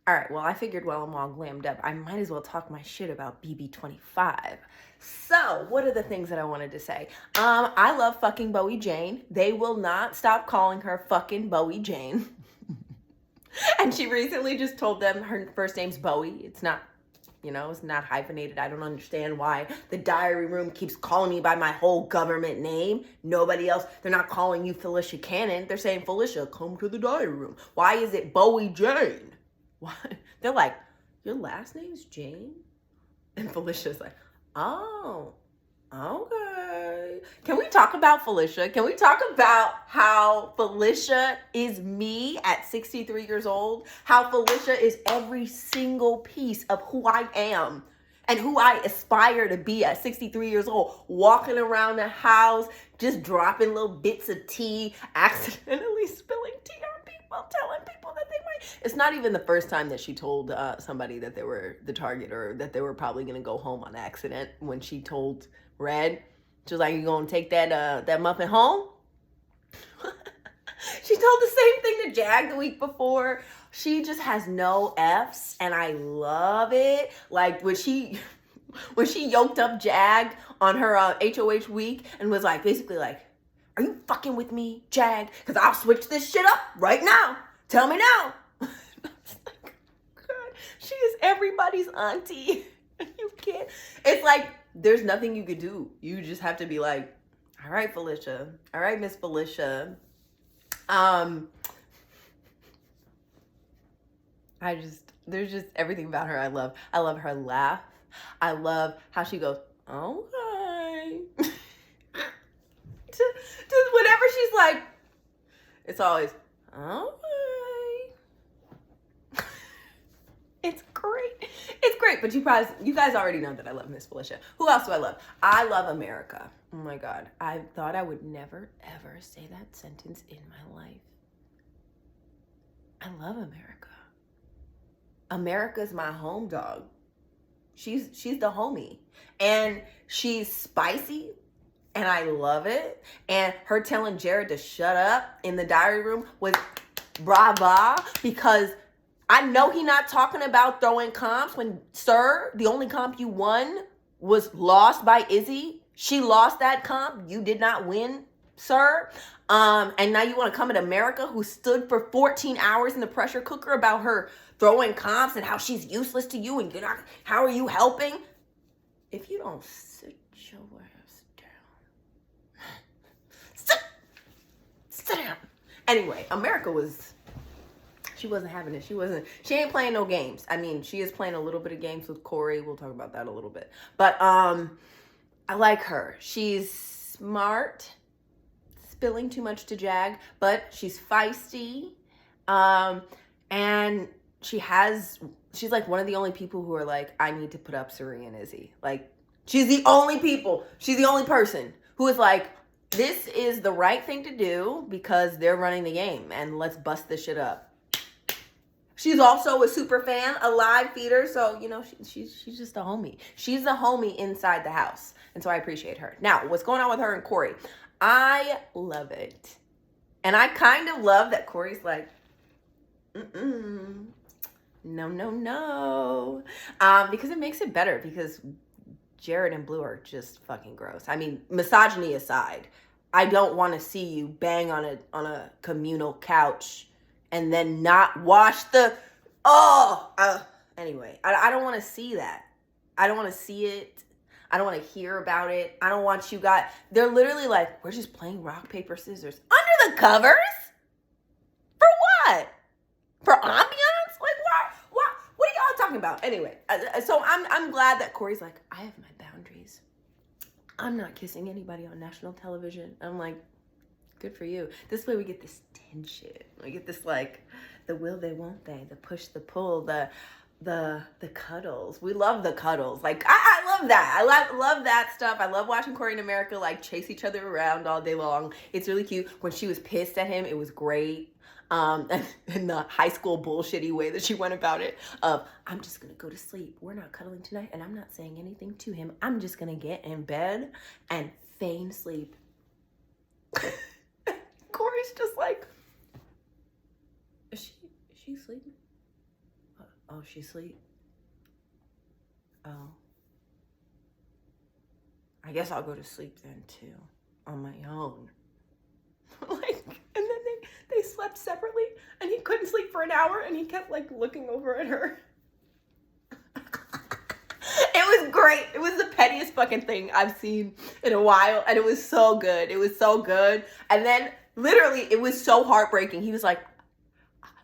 All right, well, I figured while I'm all glammed up, I might as well talk my shit about Bb25. So, what are the things that I wanted to say? I love fucking Bowie Jane. They will not stop calling her fucking Bowie Jane. And she recently just told them her first name's Bowie. It's not, it's not hyphenated. I don't understand why the diary room keeps calling me by my whole government name. Nobody else, they're not calling you Felicia Cannon. They're saying, Felicia, come to the diary room. Why is it Bowie Jane? Why? They're like, your last name's Jane? And Felicia's like, oh, okay. Can we talk about Felicia? Can we talk about how Felicia is me at 63 years old? How Felicia is every single piece of who I am and who I aspire to be at 63 years old, walking around the house, just dropping little bits of tea, accidentally spilling tea on people, telling people that they might. It's not even the first time that she told somebody that they were the target or that they were probably going to go home on accident. When she told Red, she was like, you going to take that muffin home? She told the same thing to Jag the week before. She just has no F's, and I love it. Like when she yoked up Jag on her HOH week and was like, basically like, are you fucking with me, Jag? Because I'll switch this shit up right now. Tell me now. I was like, God, she is everybody's auntie. You can't. It's like there's nothing you could do. You just have to be like, all right, Felicia. All right, Miss Felicia. There's just everything about her I love. I love her laugh. I love how she goes, okay. to whenever she's like, it's always, okay. It's great. It's great. But you guys already know that I love Miss Felicia. Who else do I love? I love America. Oh my God. I thought I would never, ever say that sentence in my life. I love America. America's my home dog. She's the homie. And she's spicy. And I love it. And her telling Jared to shut up in the diary room was brava, because I know he not talking about throwing comps when, sir, the only comp you won was lost by Izzy. She lost that comp. You did not win, sir. And now you want to come at America, who stood for 14 hours in the pressure cooker about her throwing comps and how she's useless to you and you're not, how are you helping? If you don't sit your ass down. Sit down. Anyway, America she wasn't having it. She ain't playing no games. I mean, she is playing a little bit of games with Corey. We'll talk about that a little bit. But I like her. She's smart, spilling too much to Jag, but she's feisty. And she's like one of the only people who are like, I need to put up Suri and Izzy. Like, she's the only person who is like, this is the right thing to do because they're running the game and let's bust this shit up. She's also a super fan, a live feeder. So, she's just a homie. She's a homie inside the house. And so I appreciate her. Now, what's going on with her and Corey? I love it. And I kind of love that Corey's like, no. Because it makes it better, because Jared and Blue are just fucking gross. I mean, misogyny aside, I don't want to see you bang on a communal couch and then not wash anyway, I don't want to see that. I don't want to see it. I don't want to hear about it. I don't want you guys. They're literally like, we're just playing rock, paper, scissors under the covers. For what? For ambiance? Like, what are y'all talking about? Anyway, so I'm glad that Corey's like, I have my boundaries. I'm not kissing anybody on national television. I'm like, good for you. This way we get this tension. We get this, like, the will they, won't they, the push, the pull, the cuddles. We love the cuddles. Like, I love that. I love that stuff. I love watching Corey and America, like, chase each other around all day long. It's really cute. When she was pissed at him, it was great. In the high school bullshitty way that she went about it of, I'm just going to go to sleep. We're not cuddling tonight, and I'm not saying anything to him. I'm just going to get in bed and feign sleep. Corey's just like, is she sleeping? Oh, she's asleep? Oh. I guess I'll go to sleep then too, on my own. Like, and then they slept separately, and he couldn't sleep for an hour, and he kept like looking over at her. It was great. It was the pettiest fucking thing I've seen in a while, and it was so good. It was so good. And then literally it was so heartbreaking. He was like,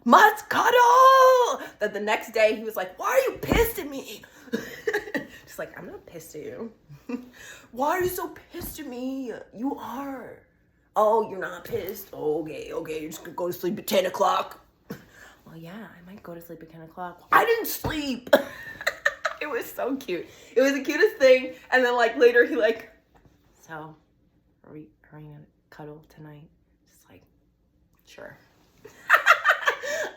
Matsukato! That the next day he was like, why are you pissed at me? Just like, I'm not pissed at you. Why are you so pissed at me? You are. Oh, you're not pissed? Okay, you're just gonna go to sleep at 10 o'clock. Well, yeah, I might go to sleep at 10 o'clock. I didn't sleep. It was so cute. It was the cutest thing. And then like later he like, so are we gonna cuddle tonight? Just like, sure.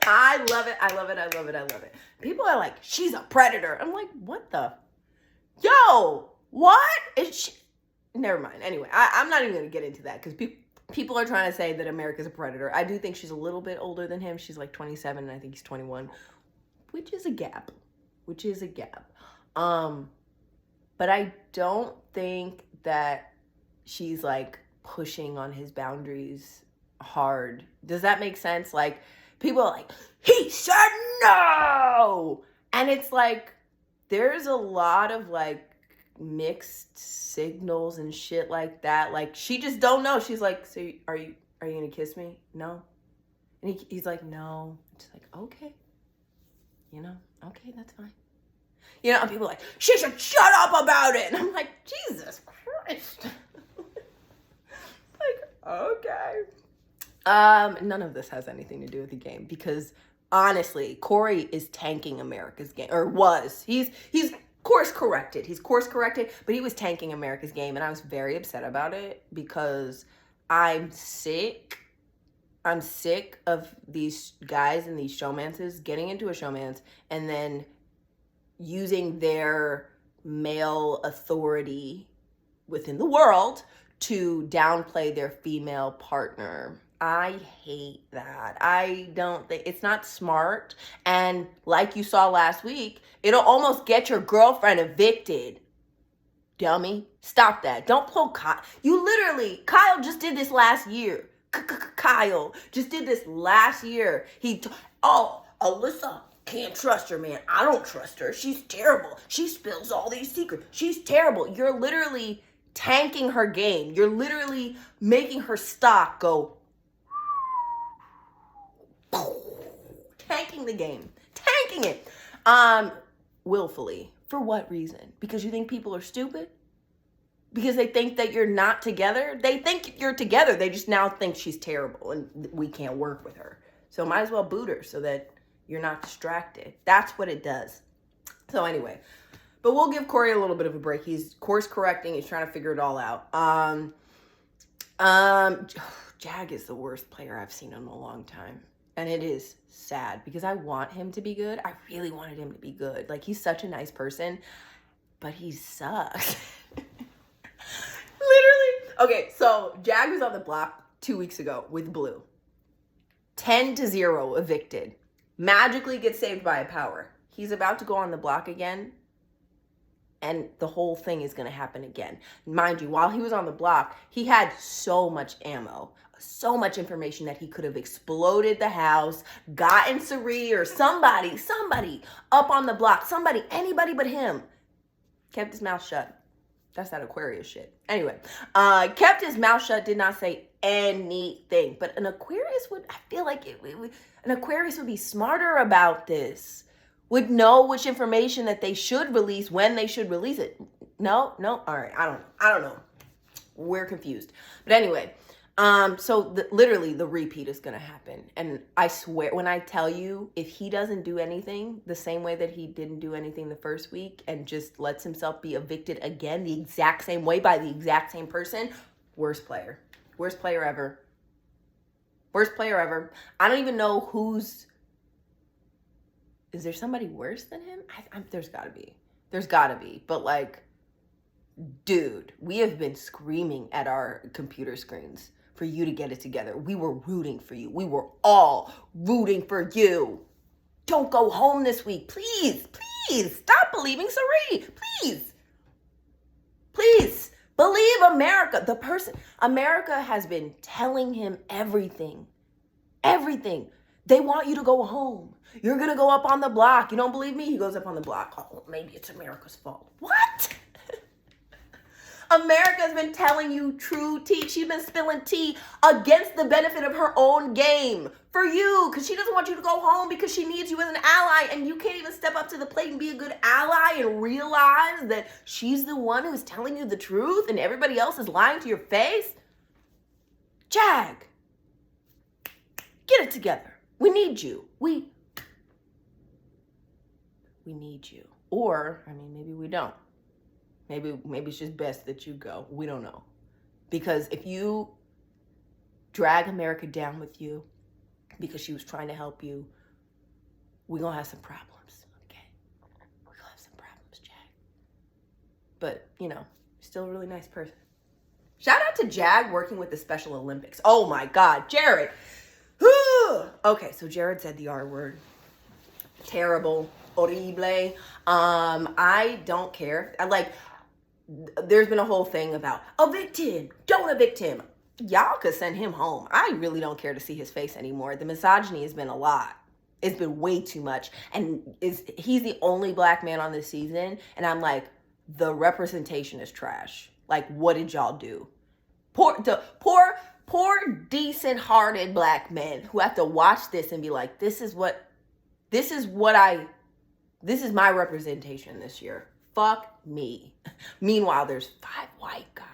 I love it. I love it. I love it. I love it. People are like, she's a predator. I'm like, what the? Yo, what? Is she? Never mind. Anyway, I'm not even going to get into that because people are trying to say that America's a predator. I do think she's a little bit older than him. She's like 27 and I think he's 21, which is a gap. But I don't think that she's like pushing on his boundaries hard. Does that make sense? Like, people are like, he said no! And it's like, there's a lot of like mixed signals and shit like that. Like, she just don't know. She's like, so are you gonna kiss me? No. And he's like, no. It's like, okay. You know, okay, that's fine. You know, and people are like, she should shut up about it. And I'm like, Jesus Christ. Like, okay. None of this has anything to do with the game because honestly, Corey is tanking America's game, or was. He's course corrected. He's course corrected, but he was tanking America's game, and I was very upset about it because I'm sick. I'm sick of these guys and these showmances getting into a showmance and then using their male authority within the world to downplay their female partner. I hate that. I don't think it's not smart. And like you saw last week, it'll almost get your girlfriend evicted. Dummy. Stop that. Don't pull Kyle. Kyle just did this last year. Kyle just did this last year. Alyssa, can't trust her, man. I don't trust her. She's terrible. She spills all these secrets. She's terrible. You're literally tanking her game. You're literally making her stock go. Tanking the game. Tanking it. Willfully. For what reason? Because you think people are stupid? Because they think that you're not together? They think you're together. They just now think she's terrible and we can't work with her. So might as well boot her so that you're not distracted. That's what it does. So anyway, but we'll give Corey a little bit of a break. He's course correcting. He's trying to figure it all out. Jag is the worst player I've seen in a long time. And it is sad because I want him to be good. I really wanted him to be good. Like, he's such a nice person, but he sucks. Literally. Okay, so Jag was on the block 2 weeks ago with Blue. 10-0 evicted. Magically gets saved by a power. He's about to go on the block again, and the whole thing is going to happen again. Mind you, while he was on the block, he had so much ammo, so much information that he could have exploded the house, gotten Sari or somebody up on the block, anybody but him. Kept his mouth shut. That's that Aquarius shit. Anyway, kept his mouth shut, did not say anything. But an Aquarius I feel like an Aquarius would be smarter about this. Would know which information that they should release, when they should release it. No? All right, I don't know. We're confused. But anyway, so literally the repeat is going to happen. And I swear, when I tell you, if he doesn't do anything the same way that he didn't do anything the first week and just lets himself be evicted again the exact same way by the exact same person, worst player ever. Worst player ever. I don't even know is there somebody worse than him? There's gotta be. But like, dude, we have been screaming at our computer screens for you to get it together. We were rooting for you. We were all rooting for you. Don't go home this week. Please, please stop believing Sari. Please. Please believe America. America has been telling him everything. Everything. They want you to go home. You're going to go up on the block. You don't believe me? He goes up on the block. Oh, maybe it's America's fault. What? America's been telling you true tea. She's been spilling tea against the benefit of her own game for you, because she doesn't want you to go home because she needs you as an ally, and you can't even step up to the plate and be a good ally and realize that she's the one who's telling you the truth and everybody else is lying to your face. Jag, get it together. We need you. We need you. Or, I mean, maybe we don't. Maybe it's just best that you go. We don't know. Because if you drag America down with you because she was trying to help you, we're going to have some problems, okay? We're going to have some problems, Jag. But, you know, still a really nice person. Shout out to Jag working with the Special Olympics. Oh, my God. Jared. Okay, so Jared said the R word. Terrible. Horrible. I don't care. There's been a whole thing about evict him, don't evict him. Y'all could send him home. I really don't care to see his face anymore. The misogyny has been a lot. It's been way too much. And he's the only black man on this season. And I'm like, the representation is trash. Like, what did y'all do? Poor decent-hearted black men who have to watch this and be like, this is my representation this year. Fuck me. Meanwhile, there's 5 white guys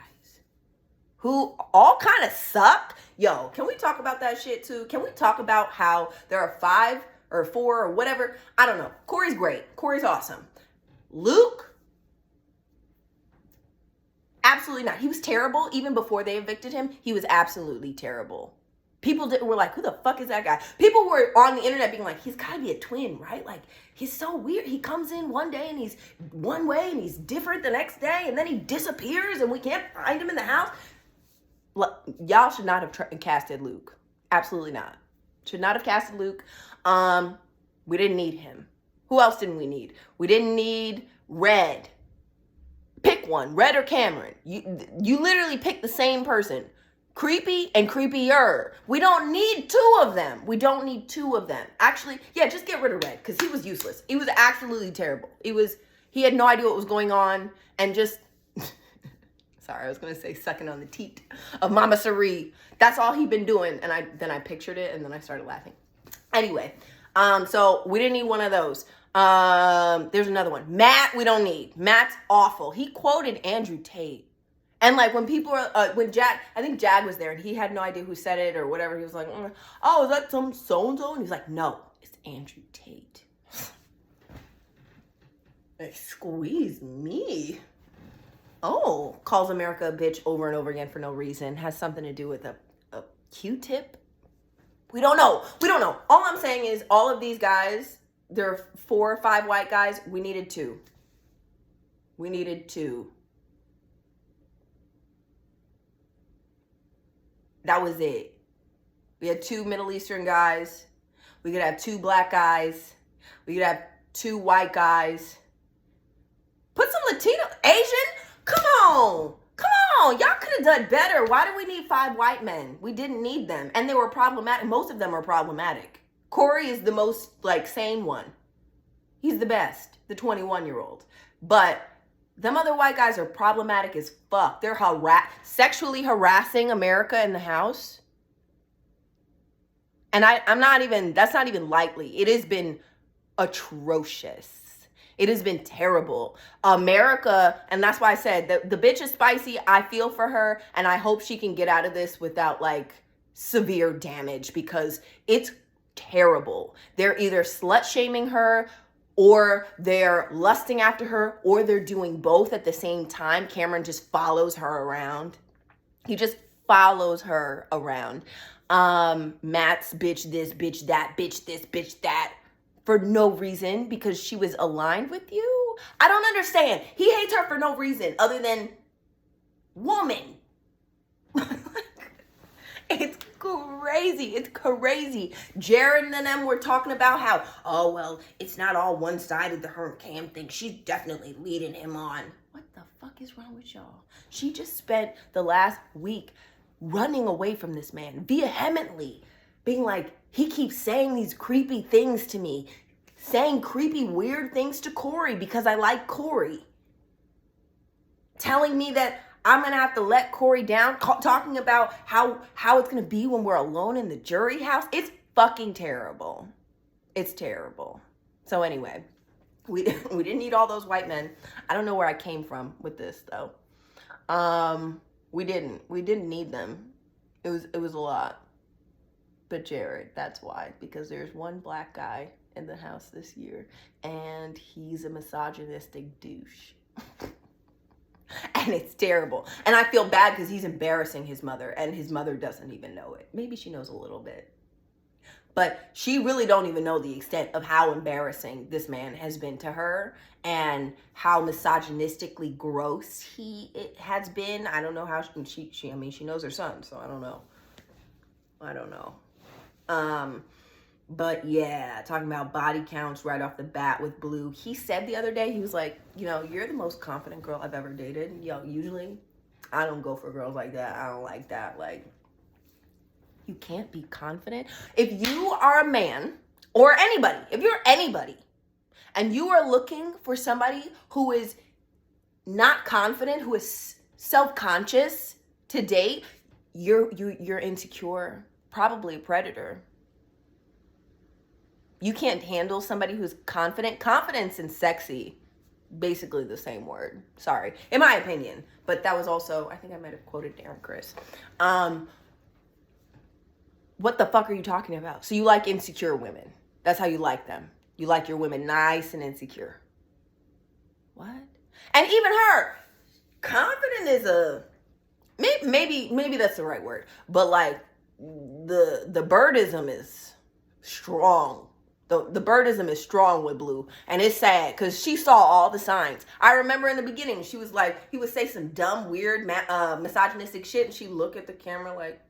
who all kind of suck. Yo, can we talk about that shit too? Can we talk about how there are 5 or 4 or whatever? I don't know. Corey's great. Corey's awesome. Luke, absolutely not. He was terrible. Even before they evicted him, he was absolutely terrible. People were like, who the fuck is that guy? People were on the internet being like, he's got to be a twin, right? Like, he's so weird. He comes in one day and he's one way and he's different the next day, and then he disappears and we can't find him in the house. Y'all should not have casted Luke. Absolutely not. Should not have casted Luke. We didn't need him. Who else didn't we need? We didn't need Red. Pick one, Red or Cameron. You literally pick the same person. Creepy and creepier. We don't need 2 of them. We don't need 2 of them. Actually, yeah, just get rid of Red, because he was useless. He was absolutely terrible. He had no idea what was going on, and just, sorry, I was going to say sucking on the teat of Mama Sari. That's all he'd been doing, and then I pictured it, and then I started laughing. Anyway, so we didn't need one of those. There's another one. Matt, we don't need. Matt's awful. He quoted Andrew Tate. And like when people are, I think Jag was there and he had no idea who said it or whatever. He was like, oh, is that some so-and-so? And he's like, no, it's Andrew Tate. Excuse me. Oh, calls America a bitch over and over again for no reason. Has something to do with a Q-tip. We don't know. All I'm saying is all of these guys, there are 4 or 5 white guys. We needed 2. That was it. We had 2 Middle Eastern guys. We could have 2 black guys. We could have 2 white guys. Put some Latino, Asian. Come on. Y'all could have done better. Why do we need 5 white men? We didn't need them. And they were problematic. Most of them are problematic. Corey is the most sane one. He's the best, the 21-year-old. But them other white guys are problematic as fuck. They're sexually harassing America in the house. And that's not even likely. It has been atrocious. It has been terrible. America, and that's why I said the bitch is spicy. I feel for her, and I hope she can get out of this without severe damage, because it's terrible. They're either slut-shaming her, or they're lusting after her, or they're doing both at the same time. Cameron just follows her around. He just follows her around. Matt's bitch this, bitch that, bitch this, bitch that, for no reason, because she was aligned with you. I don't understand. He hates her for no reason other than woman. It's crazy. It's crazy. Jared and them were talking about how, oh, well, it's not all one-sided, the her and Cam thing. She's definitely leading him on. What the fuck is wrong with y'all? She just spent the last week running away from this man vehemently, being like, he keeps saying these creepy things to me, saying creepy, weird things to Corey because I like Corey. Telling me that I'm going to have to let Corey down, talking about how it's going to be when we're alone in the jury house. It's fucking terrible. It's terrible. So anyway, we didn't need all those white men. I don't know where I came from with this though. We didn't need them. It was a lot. But Jared, that's why, because there's one black guy in the house this year and he's a misogynistic douche. And it's terrible. And I feel bad because he's embarrassing his mother and his mother doesn't even know it. Maybe she knows a little bit. But she really don't even know the extent of how embarrassing this man has been to her and how misogynistically gross it has been. I don't know how she knows her son, so I don't know. But yeah, talking about body counts right off the bat with Blue. He said the other day, he was like, you're the most confident girl I've ever dated. Usually I don't go for girls like that. I don't like that. Like, you can't be confident. If you are a man or anybody, if you're anybody and you are looking for somebody who is not confident, who is self-conscious to date, you're insecure, probably a predator. You can't handle somebody who's confident. Confidence and sexy, basically the same word. Sorry, in my opinion. But that was also, I think I might have quoted Darren Criss. What the fuck are you talking about? So you like insecure women. That's how you like them. You like your women nice and insecure. What? And even her, confident is maybe that's the right word. But like the birdism is strong. The birdism is strong with Blue. And it's sad because she saw all the signs. I remember in the beginning, she was like, he would say some dumb, weird, misogynistic shit. And she'd look at the camera like.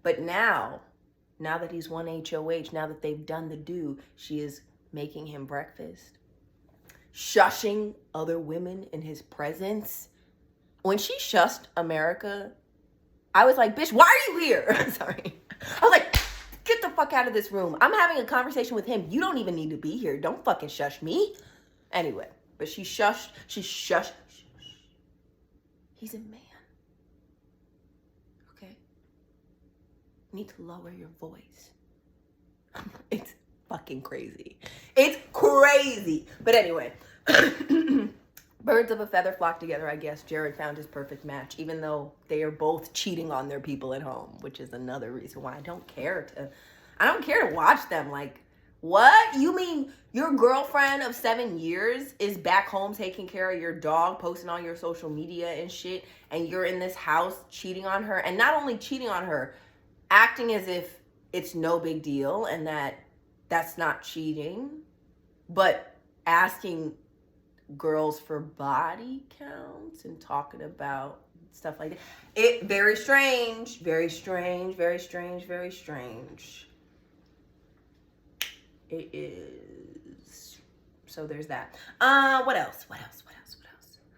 But now that he's won HOH, now that they've done the do, she is making him breakfast. Shushing other women in his presence. When she shushed America, I was like, bitch, why are you here? Sorry. I was like, get the fuck out of this room. I'm having a conversation with him. You don't even need to be here. Don't fucking shush me. Anyway, but she shushed. He's a man. Okay? You need to lower your voice. It's fucking crazy. It's crazy. But anyway, birds of a feather flock together, I guess. Jared found his perfect match, even though they are both cheating on their people at home, which is another reason why I don't care to watch them. Like, what? You mean your girlfriend of 7 years is back home taking care of your dog, posting on your social media and shit, and you're in this house cheating on her, and not only cheating on her, acting as if it's no big deal and that's not cheating, but asking girls for body counts and talking about stuff like that. It very strange. It is. So there's that. What else?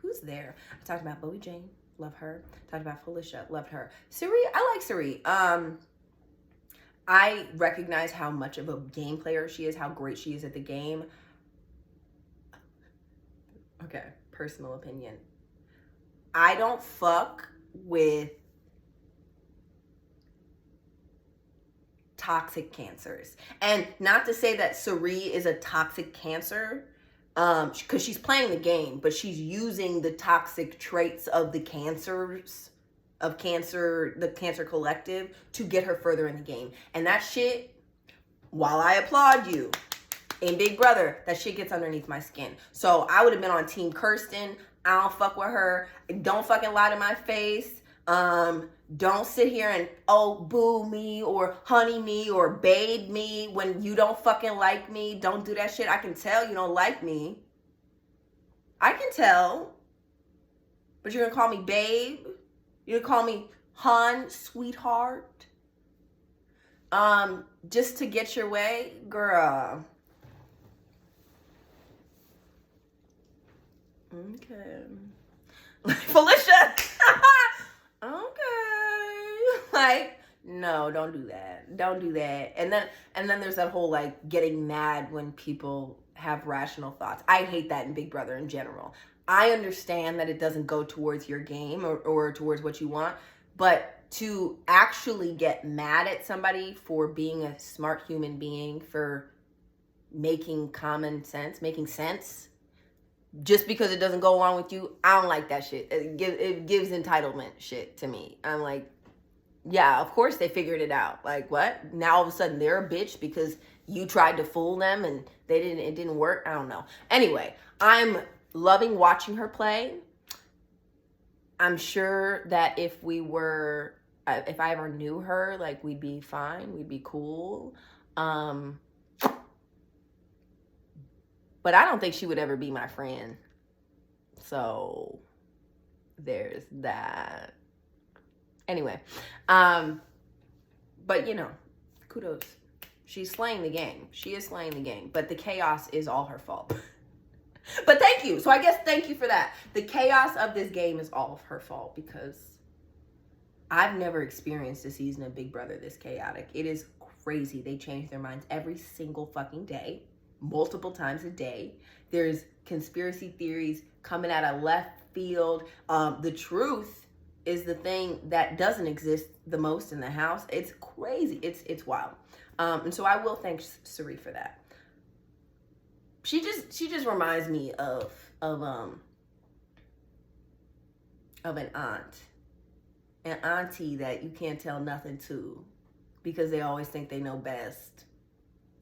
Who's there? I talked about Bowie Jane, love her. Talked about Felicia, loved her. Suri, I like Suri. I recognize how much of a game player she is, how great she is at the game. Okay, personal opinion. I don't fuck with toxic cancers. And not to say that Suri is a toxic cancer, because she's playing the game, but she's using the toxic traits of the cancers, the cancer collective, to get her further in the game. And that shit, while I applaud you, in Big Brother, that shit gets underneath my skin. So I would have been on Team Kirsten. I don't fuck with her. Don't fucking lie to my face. Don't sit here and, boo me or honey me or babe me when you don't fucking like me. Don't do that shit. I can tell you don't like me. I can tell. But you're gonna call me babe? You're gonna call me hun, sweetheart. Just to get your way, girl. Okay. Felicia. Okay. Like, no, don't do that. Don't do that. And then there's that whole like getting mad when people have rational thoughts. I hate that in Big Brother in general. I understand that it doesn't go towards your game or towards what you want, but to actually get mad at somebody for being a smart human being, for making common sense, making sense, just because it doesn't go along with you, I don't like that shit. It gives entitlement shit to me. I'm like, yeah, of course they figured it out. Like, what? Now all of a sudden they're a bitch because you tried to fool them and it didn't work. I don't know. Anyway, I'm loving watching her play. I'm sure that if I ever knew her, like, we'd be fine. We'd be cool. But I don't think she would ever be my friend. So there's that. Anyway, but you know, kudos. She's slaying the game. She is slaying the game. But the chaos is all her fault. But thank you. So I guess thank you for that. The chaos of this game is all of her fault because I've never experienced a season of Big Brother this chaotic. It is crazy. They change their minds every single fucking day, multiple times a day. There's conspiracy theories coming out of left field. The truth is the thing that doesn't exist the most in the house. It's crazy. It's wild. And so I will thank Sari for that. She just reminds me of an auntie that you can't tell nothing to because they always think they know best.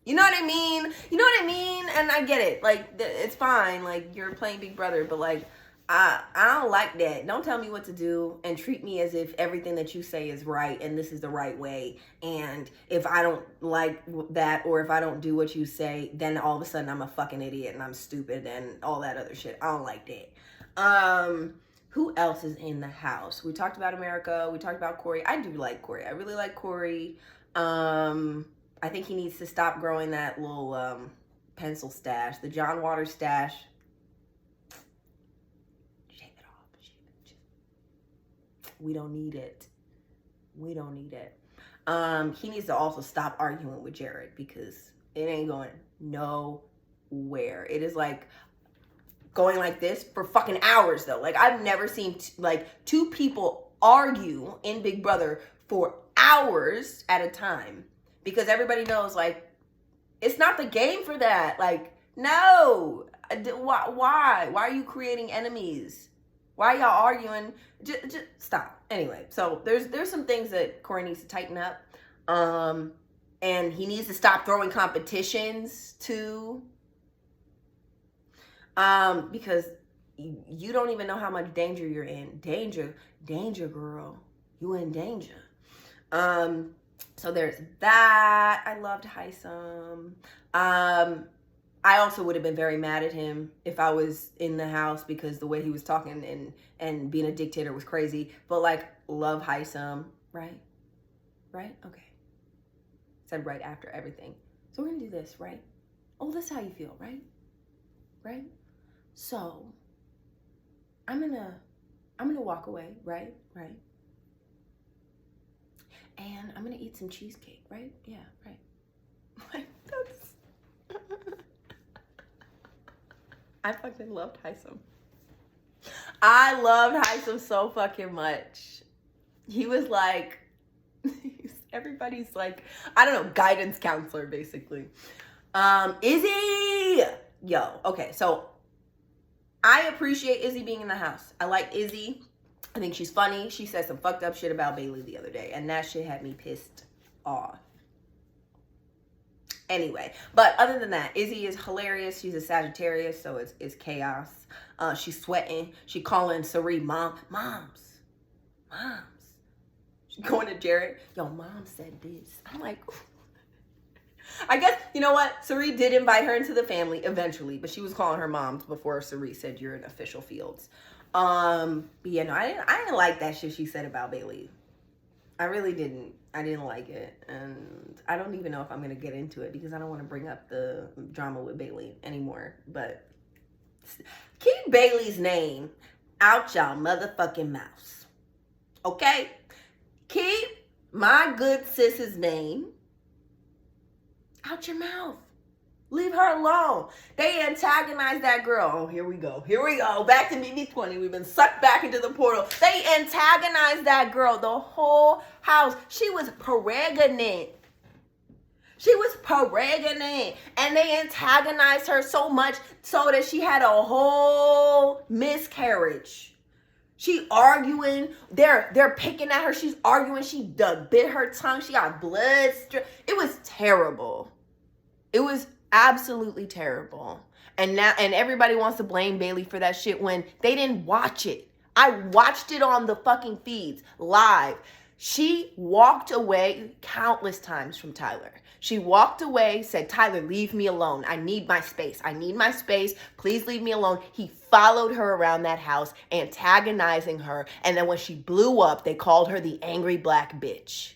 You know what I mean? You know what I mean? And I get it. Like, it's fine. Like, you're playing Big Brother, but like, I don't like that. Don't tell me what to do and treat me as if everything that you say is right and this is the right way. And if I don't like that or if I don't do what you say, then all of a sudden I'm a fucking idiot and I'm stupid and all that other shit. I don't like that. Who else is in the house? We talked about America. We talked about Corey. I do like Corey. I really like Corey. I think he needs to stop growing that little pencil stash, the John Waters stash. We don't need it. We don't need it. He needs to also stop arguing with Jared because it ain't going nowhere. It is like going like this for fucking hours though. Like, I've never seen like two people argue in Big Brother for hours at a time because everybody knows like it's not the game for that. Like, no. Why are you creating enemies? Why are y'all arguing? Just stop. Anyway, so there's some things that Corey needs to tighten up. And he needs to stop throwing competitions too. Because you don't even know how much danger you're in. Danger, girl. You in danger. So there's that. I loved Hisam. I also would have been very mad at him if I was in the house because the way he was talking and being a dictator was crazy. But like, love Hisam, right? Right? Okay. Said right after everything. So we're gonna do this, right? Oh, that's how you feel, right? Right? So I'm gonna walk away, right? Right. And I'm gonna eat some cheesecake, right? Yeah, right. Like, that's I fucking loved Hisam. I loved Hisam so fucking much. He was like, everybody's like, I don't know, guidance counselor, basically. Izzy! Yo, okay, so I appreciate Izzy being in the house. I like Izzy. I think she's funny. She said some fucked up shit about Bailey the other day, and that shit had me pissed off. Anyway, but other than that, Izzy is hilarious. She's a Sagittarius, so it's chaos. She's sweating. She calling Sari moms. She's going to Jared. Yo, mom said this. I'm like, I guess, you know what? Sari did invite her into the family eventually, but she was calling her moms before Sari said you're in official fields. But yeah, no, I didn't like that shit she said about Bailey. I really didn't. I didn't like it. And I don't even know if I'm going to get into it because I don't want to bring up the drama with Bailey anymore. But keep Bailey's name out y'all motherfucking mouths. Okay? Keep my good sis's name out your mouth. Leave her alone. They antagonized that girl. Oh, here we go. Here we go. Back to Bb20. We've been sucked back into the portal. They antagonized that girl. The whole house. She was pregnant. She was pregnant. And they antagonized her so much so that she had a whole miscarriage. She arguing. They're picking at her. She's arguing. She bit her tongue. She got blood. It was terrible. It was absolutely terrible. And everybody wants to blame Bailey for that shit when they didn't watch it. I watched it on the fucking feeds live. She walked away countless times from Tyler. She walked away, said, Tyler, leave me alone. I need my space. I need my space. Please leave me alone. He followed her around that house, antagonizing her. And then when she blew up, they called her the angry black bitch.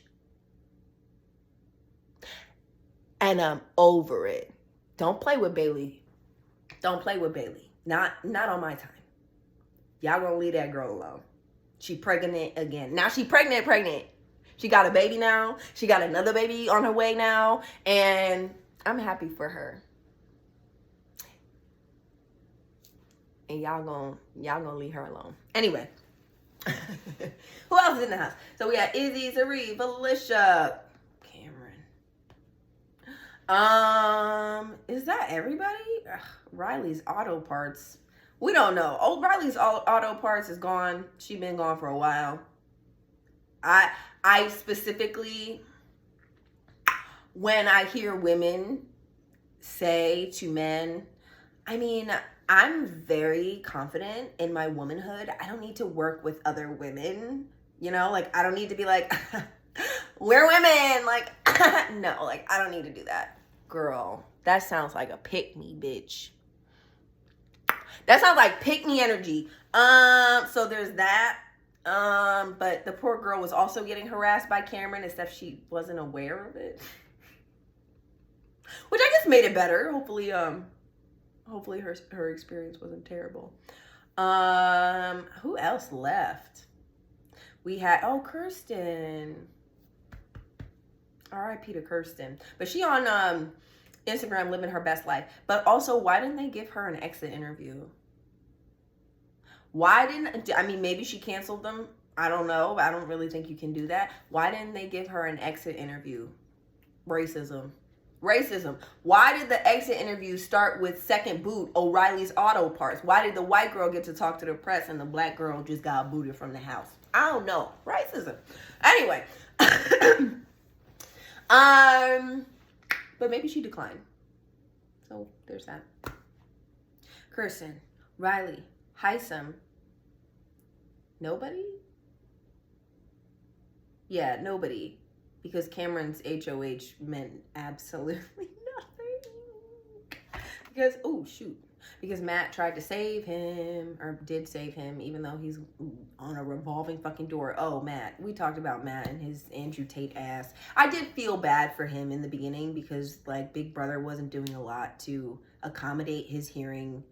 And I'm over it. Don't play with Bailey. Don't play with Bailey. Not on my time. Y'all gonna leave that girl alone. She pregnant again. Now she pregnant. She got a baby now. She got another baby on her way now. And I'm happy for her. And y'all gonna leave her alone. Anyway. Who else is in the house? So we got Izzy, Zari, Felicia, is that everybody? Ugh, Riley's Auto Parts. We don't know. Old Riley's Auto Parts is gone. She been gone for a while. I specifically, when I hear women say to men, I mean, I'm very confident in my womanhood. I don't need to work with other women. You know, like, I don't need to be like, we're women. Like, no, like, I don't need to do that. Girl, that sounds like a pick-me, bitch. That sounds like pick-me energy. So there's that. But the poor girl was also getting harassed by Cameron, except she wasn't aware of it. Which I guess made it better. Hopefully her experience wasn't terrible. Who else left? We had, Kirsten. R.I.P. to Kirsten. But she on Instagram living her best life. But also, why didn't they give her an exit interview? Maybe she canceled them. I don't know. I don't really think you can do that. Why didn't they give her an exit interview? Racism. Why did the exit interview start with second boot, O'Reilly's Auto Parts? Why did the white girl get to talk to the press and the black girl just got booted from the house? I don't know. Racism. Anyway. But maybe she declined. So there's that. Kirsten, Riley, Heisem. Nobody? Yeah, nobody. Because Cameron's HOH meant absolutely nothing. Because Matt tried to save him, or did save him, even though he's on a revolving fucking door. Oh, Matt. We talked about Matt and his Andrew Tate ass. I did feel bad for him in the beginning because, like, Big Brother wasn't doing a lot to accommodate his hearing.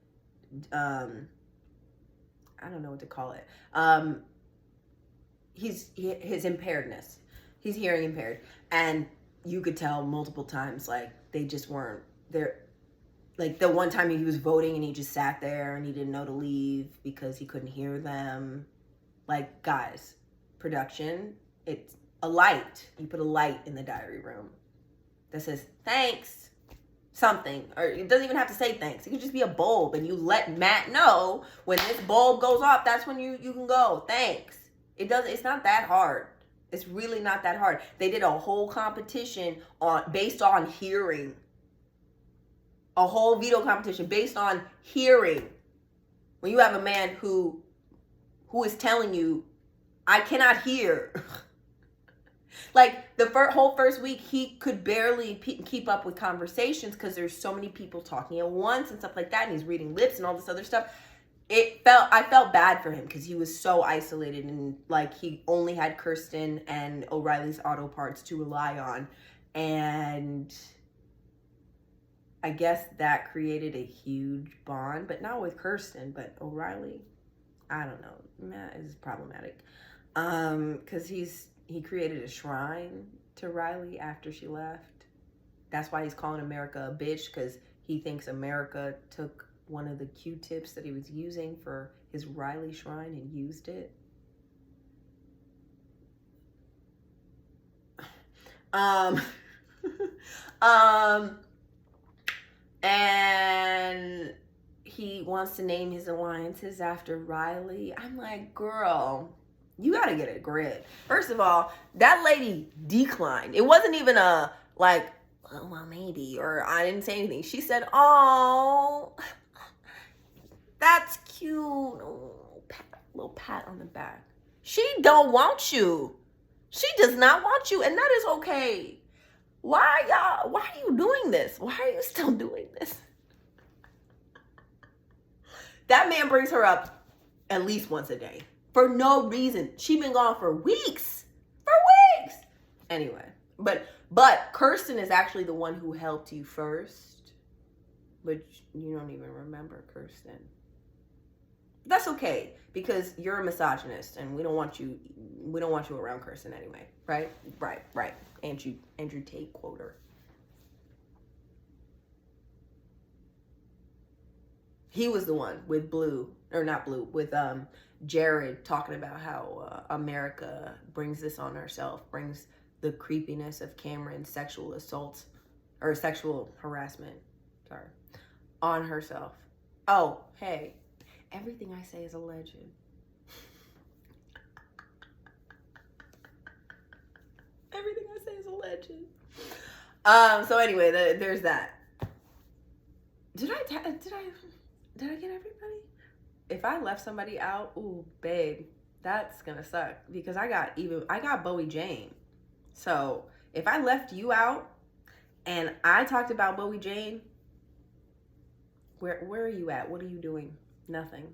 I don't know what to call it. His impairedness. He's hearing impaired. And you could tell multiple times, like, they just weren't there. Like, the one time he was voting and he just sat there and he didn't know to leave because he couldn't hear them. Like, guys, production, it's a light. You put a light in the diary room that says, thanks, something. Or it doesn't even have to say thanks. It could just be a bulb, and you let Matt know when this bulb goes off, that's when you can go, thanks. It's not that hard. It's really not that hard. They did a whole competition based on hearing. A whole veto competition based on hearing. When you have a man who is telling you, I cannot hear. Like, the whole first week, he could barely keep up with conversations because there's so many people talking at once and stuff like that. And he's reading lips and all this other stuff. I felt bad for him because he was so isolated, and like he only had Kirsten and O'Reilly's auto parts to rely on, and I guess that created a huge bond, but not with Kirsten, but O'Reilly, I don't know, Matt is problematic, because he created a shrine to Riley after she left. That's why he's calling America a bitch, because he thinks America took one of the Q-tips that he was using for his Riley shrine and used it. And he wants to name his alliances after Riley. I'm like, girl, you gotta get a grip. First of all, that lady declined. It wasn't even a like, oh, well, maybe, or I didn't say anything. She said, oh, that's cute. Oh, little pat on the back. She don't want you. She does not want you, and that is okay. Why are you doing this? Why are you still doing this? That man brings her up at least once a day for no reason. She been gone for weeks. Anyway, but Kirsten is actually the one who helped you first, but you don't even remember Kirsten. That's okay, because you're a misogynist and we don't want you around Kirsten anyway, right? Right. Andrew Tate quoter. He was the one with Jared talking about how America brings this on herself, brings the creepiness of Cameron's sexual assault or sexual harassment, on herself. Oh, hey, everything I say is alleged. Everything I say is alleged. So anyway, there's that. Did I get everybody? If I left somebody out, ooh, babe, that's gonna suck, because I got Bowie Jane. So if I left you out and I talked about Bowie Jane, where are you at? What are you doing? Nothing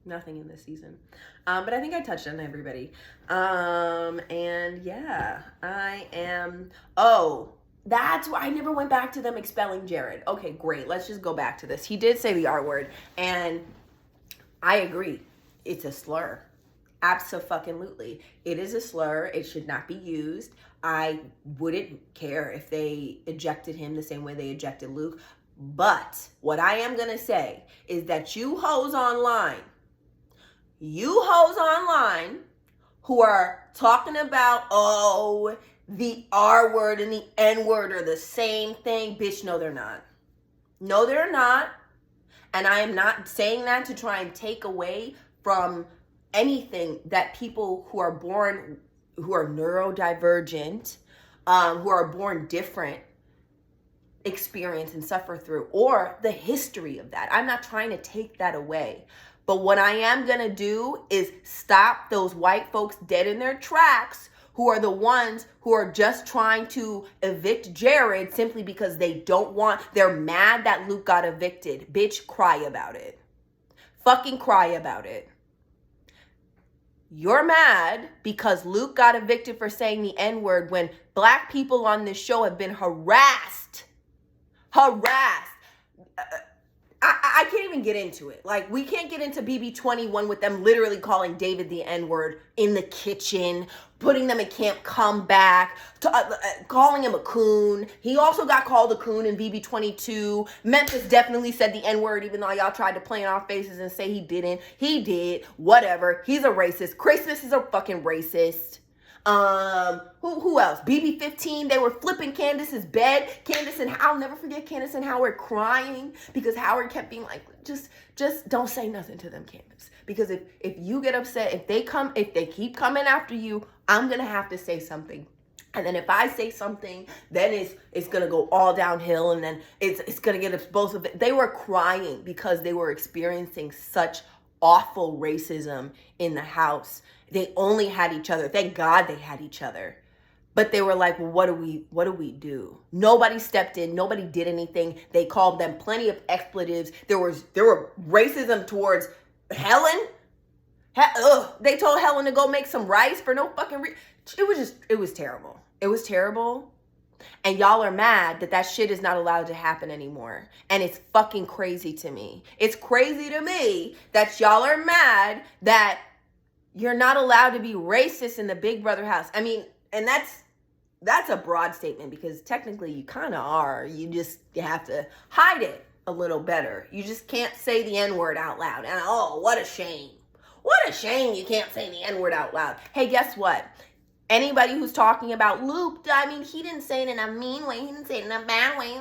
in this season. But I think I touched on everybody. And yeah, I am. Oh, that's why I never went back to them expelling Jared. Okay, great. Let's just go back to this. He did say the R word, and I agree. It's a slur. Abso-fucking-lutely. It is a slur. It should not be used. I wouldn't care if they ejected him the same way they ejected Luke. But what I am going to say is that you hoes online who are talking about, oh, the R word and the N word are the same thing. Bitch, no, they're not. No, they're not. And I am not saying that to try and take away from anything that people who are born, who are neurodivergent, who are born different, experience and suffer through, or the history of that. I'm not trying to take that away. But what I am going to do is stop those white folks dead in their tracks, who are the ones who are just trying to evict Jared simply because they're mad that Luke got evicted. Bitch, cry about it. Fucking cry about it. You're mad because Luke got evicted for saying the N-word when black people on this show have been harassed. I can't even get into it. Like, we can't get into Bb25 with them literally calling David the N-word in the kitchen, putting them in camp comeback, calling him a coon. He also got called a coon in Bb22. Memphis definitely said the N-word, even though y'all tried to play in our faces and say he didn't. He did. Whatever. He's a racist. Christmas is a fucking racist. Who else? Bb15, they were flipping Candace's bed. I'll never forget Candace and Howard crying because Howard kept being like, just don't say nothing to them, Candace. Because if you get upset, if they keep coming after you, I'm going to have to say something. And then if I say something, then it's going to go all downhill, and then it's going to get explosive. They were crying because they were experiencing such awful racism in the house. They only had each other. Thank God they had each other. But they were like, well, what do we do? Nobody stepped in. Nobody did anything. They called them plenty of expletives. There were racism towards Helen? They told Helen to go make some rice for no fucking reason. It was terrible. It was terrible. And y'all are mad that that shit is not allowed to happen anymore. And it's fucking crazy to me. It's crazy to me that y'all are mad that you're not allowed to be racist in the Big Brother house. I mean, and that's a broad statement because technically you kind of are. You have to hide it a little better. You just can't say the N-word out loud. And oh, what a shame. What a shame you can't say the N-word out loud. Hey, guess what? Anybody who's talking about Luke, I mean, he didn't say it in a mean way. He didn't say it in a bad way.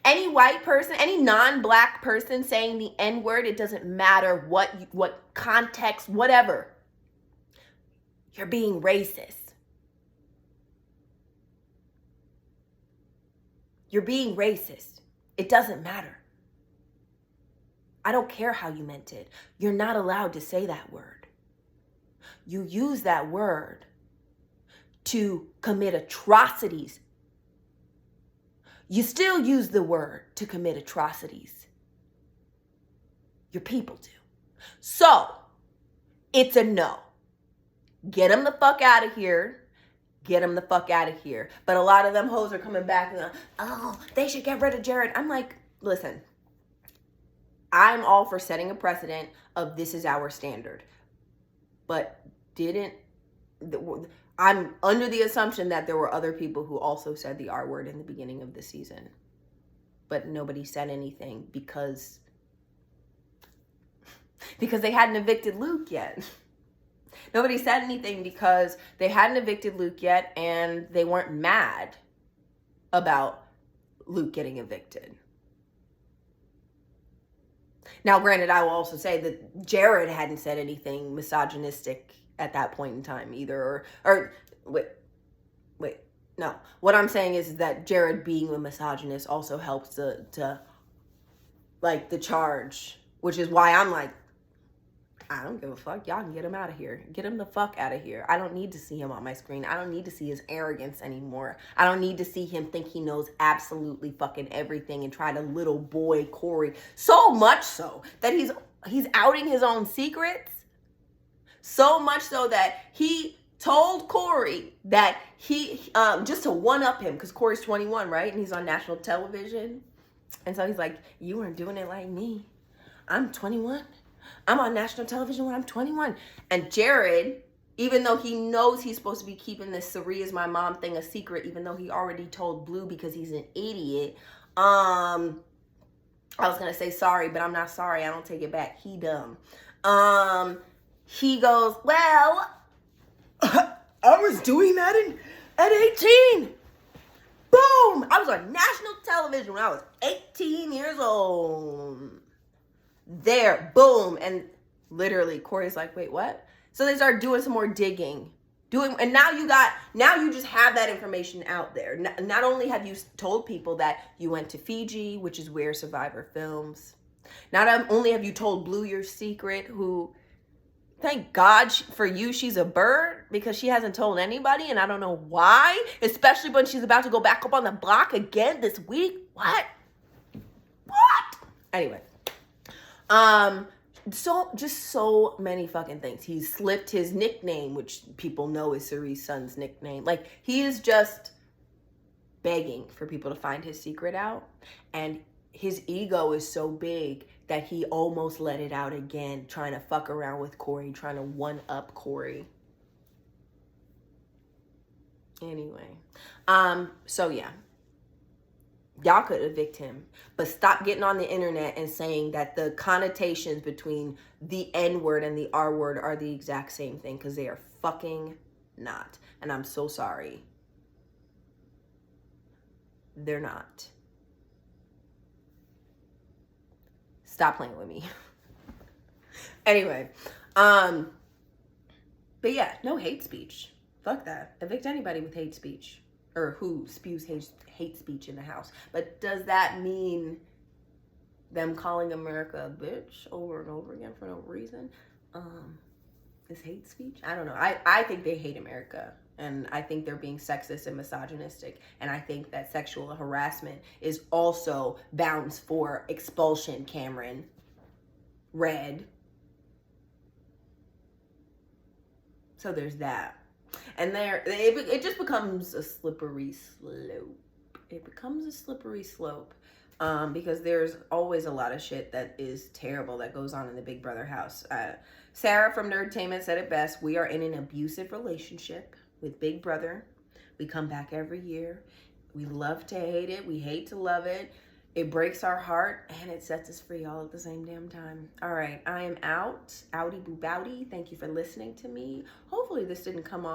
Any white person, any non-black person saying the N-word, it doesn't matter what context, whatever. You're being racist. You're being racist. It doesn't matter. I don't care how you meant it. You're not allowed to say that word. You use that word to commit atrocities. You still use the word to commit atrocities. Your people do. So, it's a no. Get them the fuck out of here. Get them the fuck out of here. But a lot of them hoes are coming back and like, oh, they should get rid of Jared. I'm like, listen, I'm all for setting a precedent of this is our standard. But I'm under the assumption that there were other people who also said the R word in the beginning of the season. But nobody said anything because they hadn't evicted Luke yet. Nobody said anything because they hadn't evicted Luke yet and they weren't mad about Luke getting evicted. Now, granted, I will also say that Jared hadn't said anything misogynistic at that point in time either. Wait, no. What I'm saying is that Jared being a misogynist also helps to like the charge, which is why I'm like, I don't give a fuck. Y'all can get him out of here. Get him the fuck out of here. I don't need to see him on my screen. I don't need to see his arrogance anymore. I don't need to see him think he knows absolutely fucking everything and try to little boy Corey. So much so that he's outing his own secrets. So much so that he told Corey that he, just to one-up him, because Corey's 21, right? And he's on national television. And so he's like, you weren't doing it like me. I'm 21. I'm on national television when I'm 21. And Jared, even though he knows he's supposed to be keeping this Sari is my mom thing a secret, even though he already told Blue because he's an idiot. I was going to say sorry, but I'm not sorry. I don't take it back. He dumb. He goes, well, I was doing that at 18. Boom! I was on national television when I was 18 years old. There, boom. And literally Corey's like, wait, what? So they start doing some more digging. And now you just have that information out there. Not only have you told people that you went to Fiji, which is where Survivor films. Not only have you told Blue your secret, who, thank God for you, she's a bird because she hasn't told anybody. And I don't know why, especially when she's about to go back up on the block again this week. What? Anyway. So many fucking things. He slipped his nickname, which people know is Sari's son's nickname. Like, he is just begging for people to find his secret out. And his ego is so big that he almost let it out again, trying to fuck around with Corey, trying to one-up Corey. Anyway. So yeah. Y'all could evict him, but stop getting on the internet and saying that the connotations between the N-word and the R-word are the exact same thing, because they are fucking not. And I'm so sorry. They're not. Stop playing with me. Anyway, but yeah, no hate speech. Fuck that. Evict anybody with hate speech. Or who spews hate speech in the house. But does that mean them calling America a bitch over and over again for no reason? Is hate speech? I don't know. I think they hate America. And I think they're being sexist and misogynistic. And I think that sexual harassment is also bounds for expulsion, Cameron. Red. So there's that. And it just becomes a slippery slope. It becomes a slippery slope. Because there's always a lot of shit that is terrible that goes on in the Big Brother house. Sarah from Nerdtainment said it best. We are in an abusive relationship with Big Brother. We come back every year. We love to hate it. We hate to love it. It breaks our heart and it sets us free all at the same damn time. All right, I am out. Outie boo bowdy. Thank you for listening to me. Hopefully this didn't come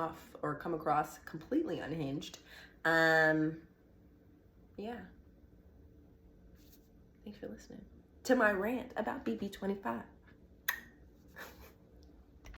across completely unhinged. Yeah. Thanks for listening to my rant about Bb25.